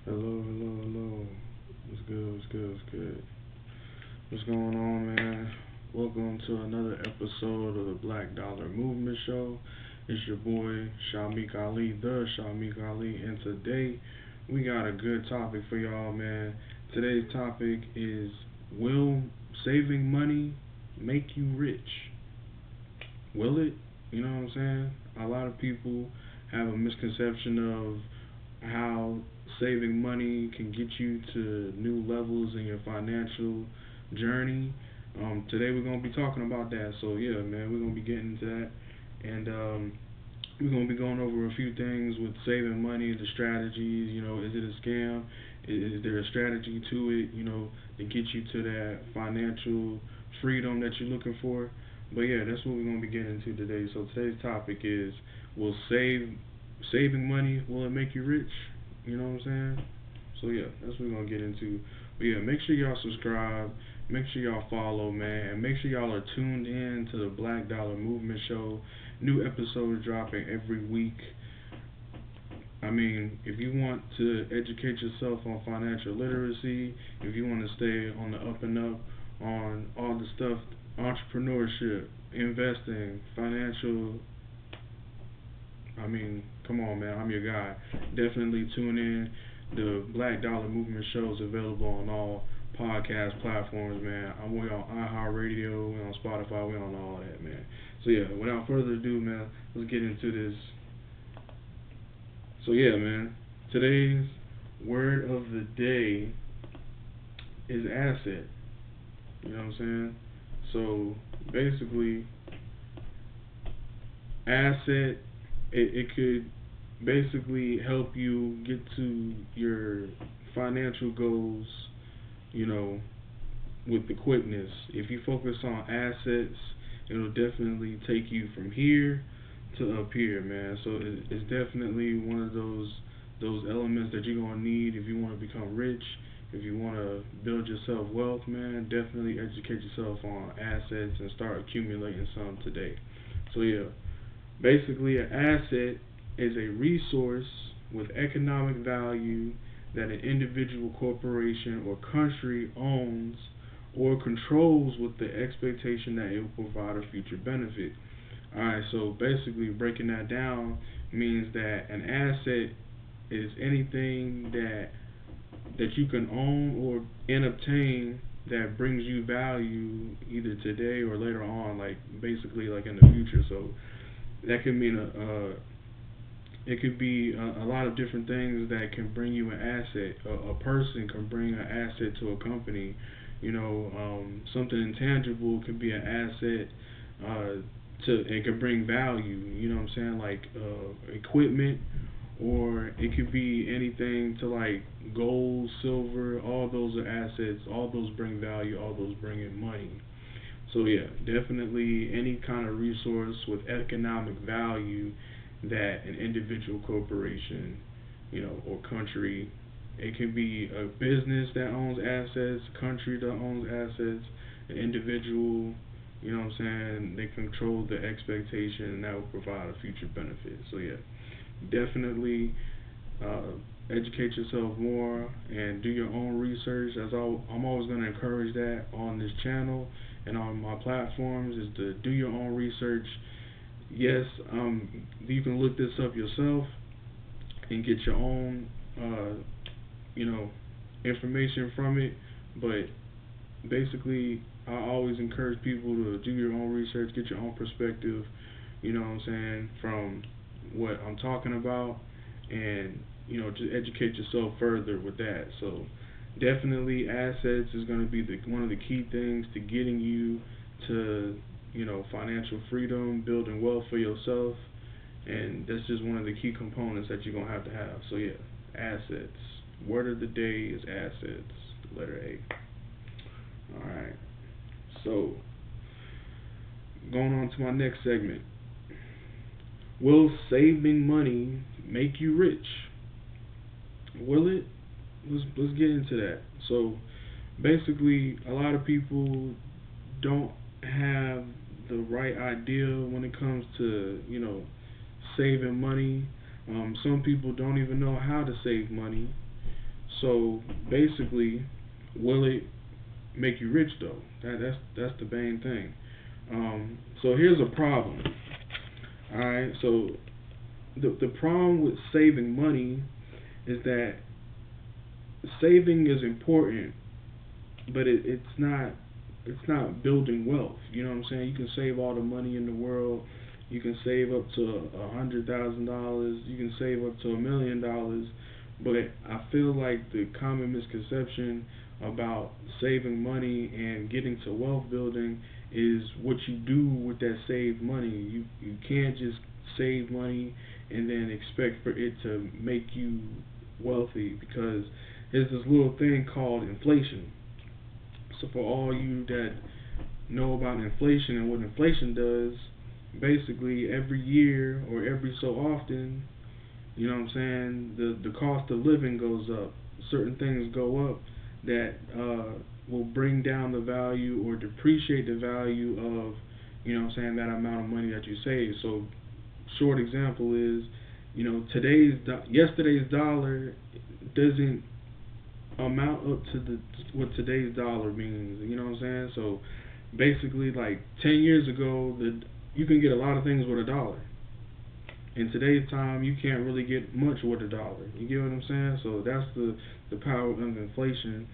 Hello, hello, hello. What's good? What's good? What's good? What's going on, man? Welcome to another episode of the Black Dollar Movement Show. It's your boy Shamiek-Ali, the Shamiek-Ali, and today we got a good topic for y'all, man. Today's topic is: will saving money make you rich? Will it? You know what I'm saying? A lot of people have a misconception of how saving money can get you to new levels in your financial journey. Today we're gonna be talking about that. So yeah, man, we're gonna be getting into that, and we're gonna be going over a few things with saving money, the strategies. Is it a scam? Is there a strategy to it? To get you to that financial freedom that you're looking for. But yeah, that's what we're gonna be getting into today. So today's topic is: will saving money, will it make you rich? You know what I'm saying? So yeah, that's what we're gonna get into. But yeah, make sure y'all subscribe, make sure y'all follow, man, and make sure y'all are tuned in to the Black Dollar Movement Show. New episodes dropping every week. I mean, if you want to educate yourself on financial literacy, if you want to stay on the up and up on all the stuff, entrepreneurship, investing, financial, I mean, come on, man, I'm your guy. Definitely tune in. The Black Dollar Movement Show is available on all podcast platforms, man. We on iHeartRadio, we on Spotify, we on all that, man. So yeah, without further ado, man, let's get into this. So yeah, man, today's word of the day is asset. You know what I'm saying? So basically, asset, it could basically help you get to your financial goals, you know, with the quickness. If you focus on assets, it'll definitely take you from here to up here, man. So it's definitely one of those elements that you're gonna need if you want to become rich. If you want to build yourself wealth, man, definitely educate yourself on assets and start accumulating some today. So yeah, basically, an asset is a resource with economic value that an individual, corporation, or country owns or controls with the expectation that it will provide a future benefit. Alright, so basically, breaking that down means that an asset is anything that you can own or and obtain that brings you value either today or later on, like basically like in the future. So that could mean it could be a lot of different things that can bring you an asset. A person can bring an asset to a company. Something intangible could be an asset to it could bring value. You know what I'm saying? Like equipment, or it could be anything to like gold, silver. All those are assets. All those bring value. All those bring in money. So yeah, definitely any kind of resource with economic value that an individual, corporation, or country, it can be a business that owns assets, a country that owns assets, an individual, you know what I'm saying, they control the expectation and that will provide a future benefit. So yeah, definitely uh, educate yourself more and do your own research. I'm always going to encourage that on this channel and on my platforms is to do your own research. Yes, you can look this up yourself and get your own, uh, you know, information from it. But basically, I always encourage people to do your own research, get your own perspective. You know what I'm saying, from what I'm talking about, and just educate yourself further with that. So definitely, assets is going to be one of the key things to getting you to financial freedom, building wealth for yourself, and that's just one of the key components that you're gonna have to have. So yeah, assets. Word of the day is assets. Letter A. All right. So going on to my next segment. Will saving money make you rich? Will it? Let's get into that. So basically, a lot of people don't have the right idea when it comes to saving money. Some people don't even know how to save money. So basically, will it make you rich though? That's the main thing. So here's a problem. All right. So the problem with saving money is that saving is important, but it's not building wealth. You know what I'm saying? You can save all the money in the world. You can save up to $100,000. You can save up to $1 million. But I feel like the common misconception about saving money and getting to wealth building is what you do with that saved money. You can't just save money and then expect for it to make you wealthy, because there's this little thing called inflation. So for all you that know about inflation and what inflation does, basically every year or every so often, you know what I'm saying, the cost of living goes up. Certain things go up that will bring down the value or depreciate the value of, you know what I'm saying, that amount of money that you save. So short example is, you know, yesterday's dollar doesn't amount up to what today's dollar means. You know what I'm saying? So basically, like 10 years ago, you can get a lot of things with a dollar. In today's time, you can't really get much with a dollar. You get what I'm saying? So that's the power of inflation.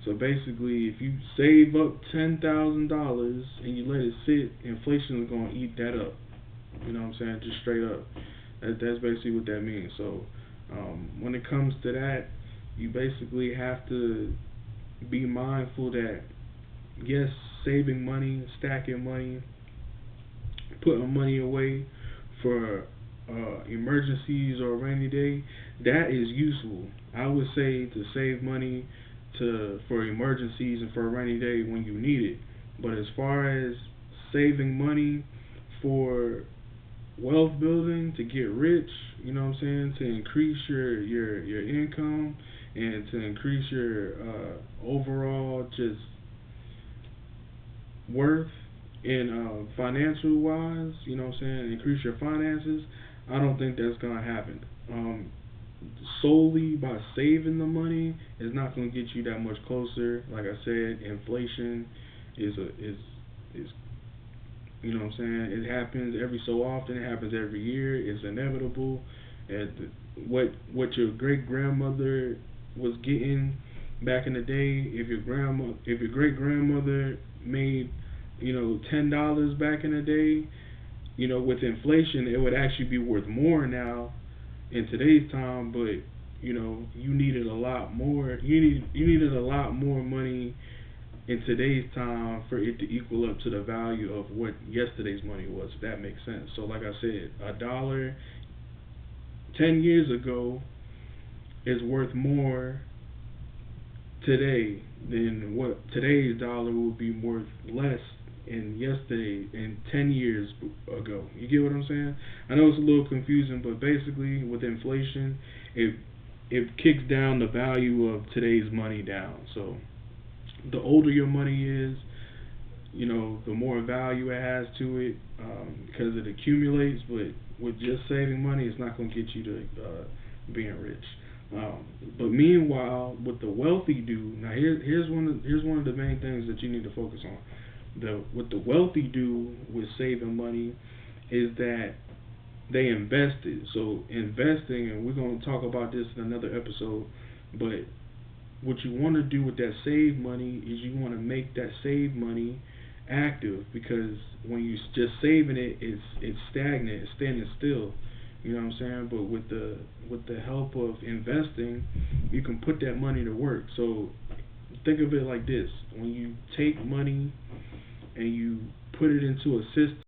So basically, if you save up $10,000 and you let it sit, inflation is gonna eat that up. You know what I'm saying? Just straight up. That's basically what that means. So when it comes to that, you basically have to be mindful that, yes, saving money, stacking money, putting money away for emergencies or a rainy day, that is useful. I would say to save money for emergencies and for a rainy day when you need it. But as far as saving money for wealth building, to get rich, you know what I'm saying, to increase your income and to increase your overall just worth in financial wise, you know what I'm saying, increase your finances, I don't think that's gonna happen. Solely by saving the money is not gonna get you that much closer. Like I said, inflation is you know what I'm saying, it happens every so often, it happens every year, it's inevitable. And what your great grandmother was getting back in the day, if your great grandmother made, you know, $10 back in the day, you know, with inflation it would actually be worth more now in today's time. But you know, you needed a lot more. You needed a lot more money in today's time for it to equal up to the value of what yesterday's money was, if that makes sense. So like I said, a dollar 10 years ago is worth more today than what today's dollar would be worth less in 10 years ago. You get what I'm saying? I know it's a little confusing, but basically with inflation, it kicks down the value of today's money down. So the older your money is, you know, the more value it has to it, because it accumulates. But with just saving money, it's not going to get you to being rich. But meanwhile, what the wealthy do now, here's one of the main things that you need to focus on. What the wealthy do with saving money is that they invest it. So investing, and we're going to talk about this in another episode, but what you want to do with that saved money is you want to make that saved money active, because when you just saving it, it's stagnant, it's standing still. You know what I'm saying? But with the help of investing, you can put that money to work. So think of it like this: when you take money and you put it into a system